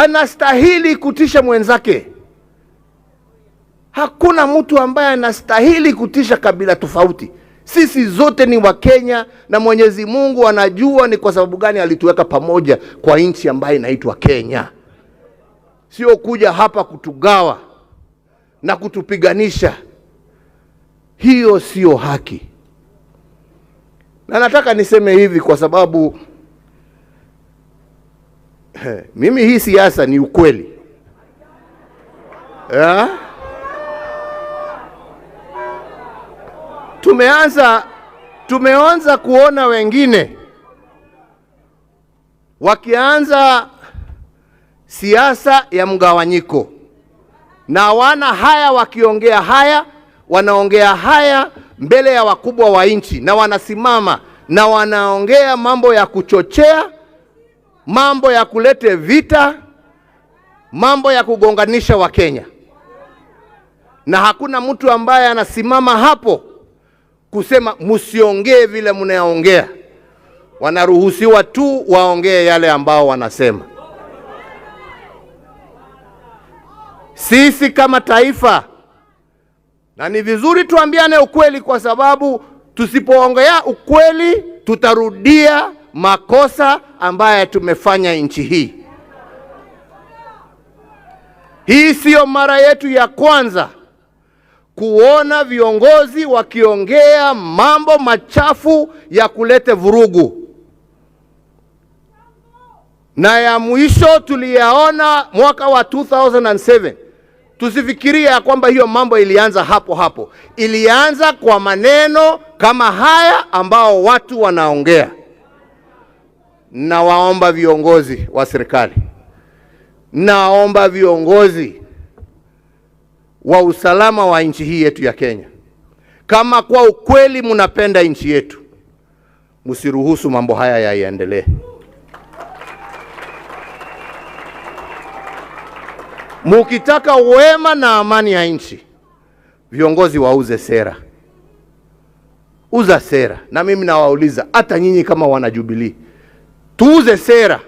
anastahili kutisha mwenzake. Hakuna mtu ambaye anastahili kutisha kabila tofauti. Sisi zote ni Wakenya, na Mwenyezi Mungu anajua ni kwa sababu gani alituweka pamoja kwa nchi ambayo inaitwa Kenya. Sio kuja hapa kutugawa na kutupiganisha. Hiyo sio haki. Na nataka niseme hivi kwa sababu mimi hii siasa ni ukweli. Tumeanza kuona wengine wakianza siasa ya mgawanyiko, na wana haya wakiongea haya, wanaongea haya mbele ya wakubwa wa nchi, na wanasimama na wanaongea mambo ya kuchochea, mambo ya kulete vita, mambo ya kugonganisha Wakenya. Na hakuna mtu ambaye anasimama hapo kusema msiongee vile mnaongea. Wanaruhusiwa tu waongee yale ambao wanasema. Sisi kama taifa, na ni vizuri tuambiane ukweli, kwa sababu tusipoongea ukweli tutarudia makosa ambaye tumefanya nchi hii. Hii sio mara yetu ya kwanza kuona viongozi wakiongea mambo machafu ya kulete vurugu. Na ya mwisho tuliyaona mwaka wa 2007. Tusifikiria ya kwamba hiyo mambo ilianza hapo hapo. Ilianza kwa maneno kama haya ambao watu wanaongea. Na waomba viongozi wa serikali, naomba viongozi wa usalama wa nchi hii yetu ya Kenya, kama kwa ukweli mnapenda nchi yetu, msiruhusu mambo haya yaendelee. Mukitaka wema na amani ya nchi, viongozi wauze sera. Uza sera. Na mimi nawauliza, hata nyinyi kama wana Jubilee, tuuze sera.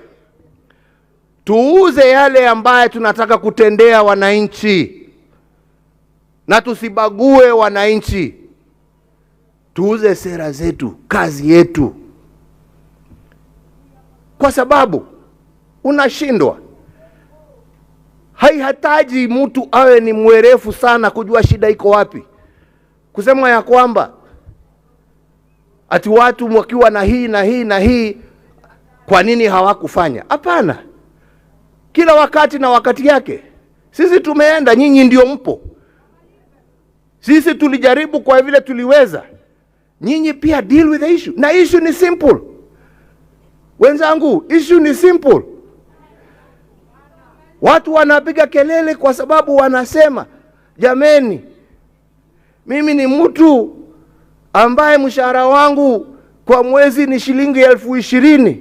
Tuuze yale ambaye tunataka kutendea wananchi, na tusibague wananchi. Tuuze sera zetu, kazi yetu. Kwa sababu unashindwa. Haihitaji mtu awe ni mwerefu sana kujua shida iko wapi. Kusema ya kwamba ati watu wakiwa na hii na hii na hii, kwa nini hawakufanya? Hapana. Kila wakati na wakati yake. Sisi tumeenda, nyinyi ndio mpo. Sisi tulijaribu kwa vile tuliweza. Nyinyi pia deal with the issue. Na issue ni simple. Wenzangu, issue ni simple. Watu wanapiga kelele kwa sababu wanasema, jameni, mimi ni mtu ambaye mshahara wangu kwa mwezi ni shilingi 20,000.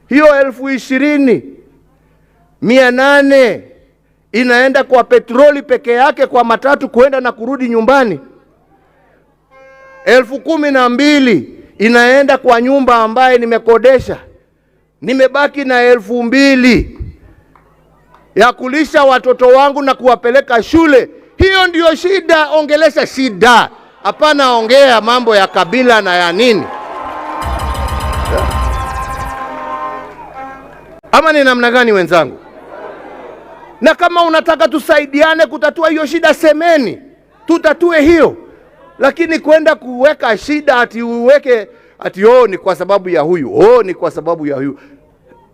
Hiyo 20,800 inaenda kwa petroli peke yake, kwa matatu kuenda na kurudi nyumbani. 12,000 inaenda kwa nyumba ambaye nimekodesha. Nimebaki na 2,000 ya kulisha watoto wangu na kuwapeleka shule. Hiyo ndiyo shida. Ongelesha shida, hapana ongea mambo ya kabila na ya nini. Ama ni namna gani wenzangu? Na kama unataka tusaidiane kutatua hiyo shida, semeni tutatue hiyo. Lakini kwenda kuweka shida ati uweke ati ni kwa sababu ya huyu, ni kwa sababu ya huyu.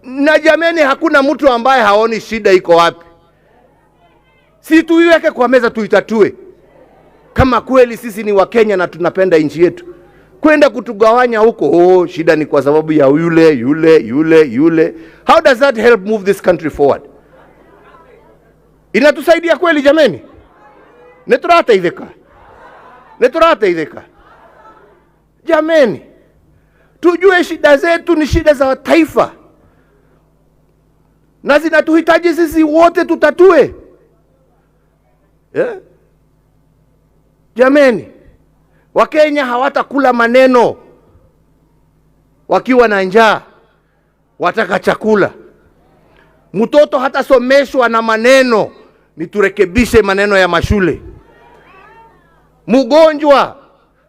Na jameni, hakuna mtu ambaye haoni shida iko wapi. Si tuiweke kwa meza tuitatue. Kama kweli sisi ni Wakenya na tunapenda nchi yetu. Kwenda kutugawanya huko, shida ni kwa sababu ya yule. How does that help move this country forward? Inatusaidia kweli jameni? Neturata idheka. Jameni, tujue shida zetu ni shida za taifa, na zinatuhitaji sisi wote tutatue. Jameni, Wakenya hawatakula maneno wakiwa na njaa, wataka chakula. Mtoto hatasomeshwa na maneno, ni turekebishe maneno ya mashule. Mgonjwa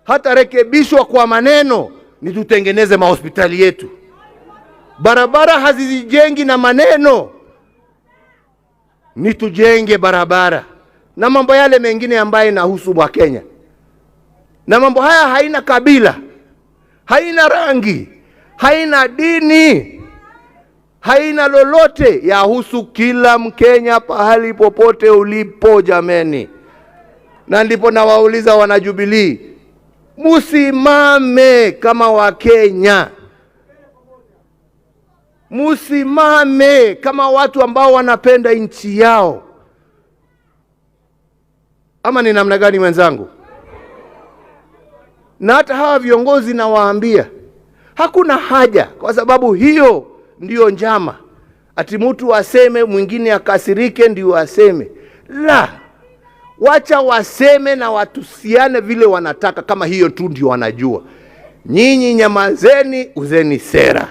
hatarekebishwa kwa maneno, ni tutengeneze mahospitali yetu. Barabara hazijengi na maneno, ni tujenge barabara. Na mambo yale mengine ambayo inahusu wa Kenya. Na mambo haya haina kabila, haina rangi, haina dini, haina lolote, yahusu kila Mkenya pahali popote ulipo jameni. Na ndipo nawauliza wana Jubilee, musimame kama Wakenya. Musimame kama watu ambao wanapenda nchi yao. Ama ni namna gani wenzangu? Na hata hawa viongozi nawaambia, hakuna haja, kwa sababu hiyo ndiyo njama. Ati mtu aseme mwingine akasirike ndio aseme. La, wacha waseme na watusiane vile wanataka, kama hiyo tu ndio wanajua. Nyinyi nyamazeni, uzeni sera.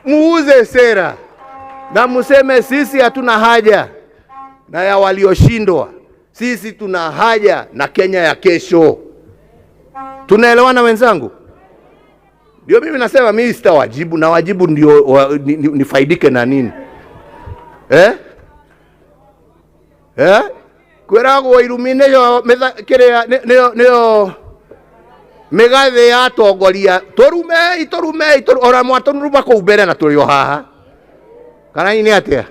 Muuze sera na museme sisi hatuna haja na ya walioshindwa. Sisi tuna haja na Kenya ya kesho. Tunaelewana wenzangu? Ndio mimi nasema mimi sitawajibu, na wajibu ndio nifaidike na nini? Kwerago irumine yo metha kire neo megathe ya tongoria torume ora mwatonruba ko ubere na turi haha kana ini atia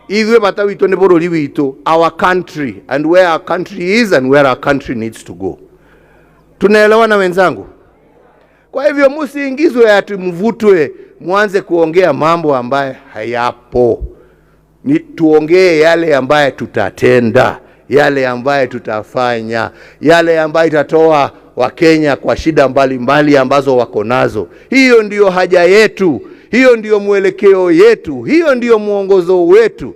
ithuĩ bata witũ nĩ bũrũri witũ, our country, and where our country is and where our country needs to go. Tunaelewana wenzangu? Kwa hivyo msiingizwe ati mvutwe mwanze kuongea mambo ambaye hayapo. Ni tuongee yale ambaye tutatenda, yale ambaye tutafanya, yale ambaye itatoa Wakenya kwa shida mbalimbali ambazo wako nazo. Hiyo ndiyo haja yetu, hiyo ndiyo mwelekeo yetu, hiyo ndiyo mwongozo wetu.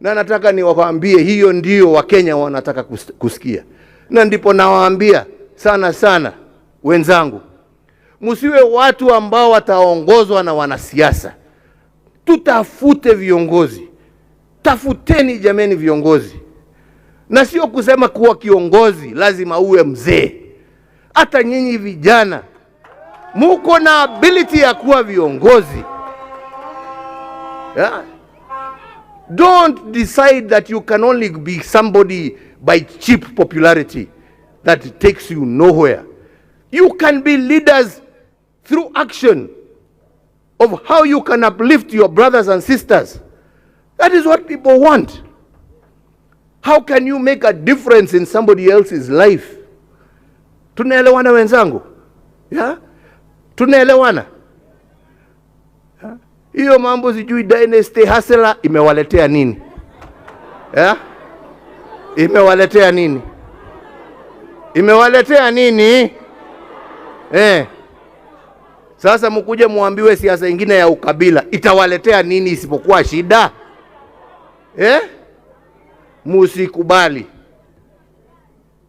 Na nataka niwaambie hiyo ndiyo Wakenya wanataka kusikia. Na ndipo nawaambia sana sana wenzangu, msiwe watu ambao wataongozwa na wanasiasa. Tutafute viongozi. Tafuteni jameni viongozi. Na sio kusema kuwa kiongozi lazima uwe mzee. Hata nyinyi vijana muko na ability ya kuwa viongozi. Yeah? Don't decide that you can only be somebody by cheap popularity that takes you nowhere. You can be leaders through action of how you can uplift your brothers and sisters. That is what people want. How can you make a difference in somebody else's life? Tunaelewana wenzangu? Yeah? Tunaelewana? Yeah? Hiyo mambo sijui dynasty hustler imewaletea nini? Yeah? Imewaletea nini? Imewaletea nini? Sasa mkuje muambiwe siasa nyingine ya ukabila itawaletea nini isipokuwa shida? Musikubali.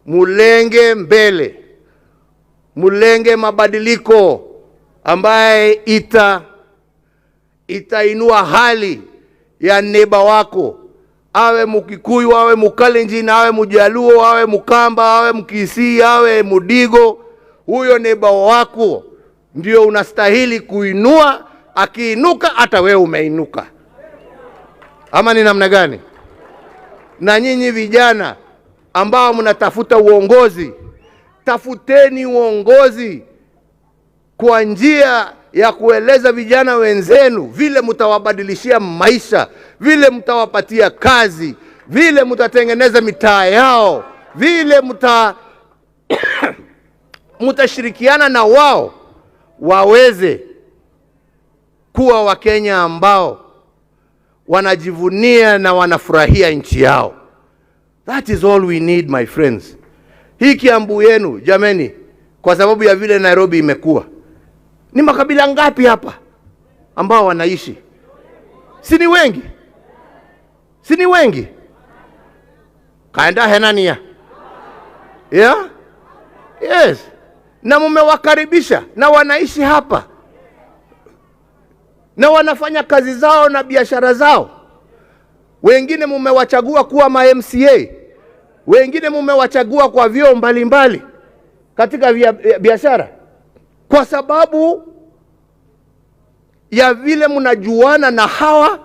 Mulenge mbele. Mulenge mabadiliko ambaye itainua hali ya neighbor wako. Awe Mkikuyu, awe Mkalenjin, awe Mjaluo, awe Mkamba, awe Mkisii, awe Mudigo. Huyo neighbor wako ndio unastahili kuinua. Akiinuka hata wewe umeinuka. Ama ni namna gani? Na nyinyi vijana ambao mnatafuta uongozi, tafuteni uongozi kwa njia ya kueleza vijana wenzenu vile mtawabadilishia maisha, vile mtawapatia kazi, vile mtatengeneza mitaa yao, vile mtashirikiana na wao waweze kuwa Wakenya ambao wanajivunia na wanafurahia nchi yao. That is all we need, my friends. Hii Kiambu yenu jameni, kwa sababu ya vile Nairobi imekuwa, ni makabila ngapi hapa ambao wanaishi? Si ni wengi? Si ni wengi? Kaenda henania? Yeah? Yes. Na mumewakaribisha na wanaishi hapa. na wanafanya kazi zao na biashara zao. Wengine mumewachagua kuwa ma MCA, wengine mumewachagua kwa vyeo mbalimbali katika biashara, kwa sababu ya vile mnajuana na hawa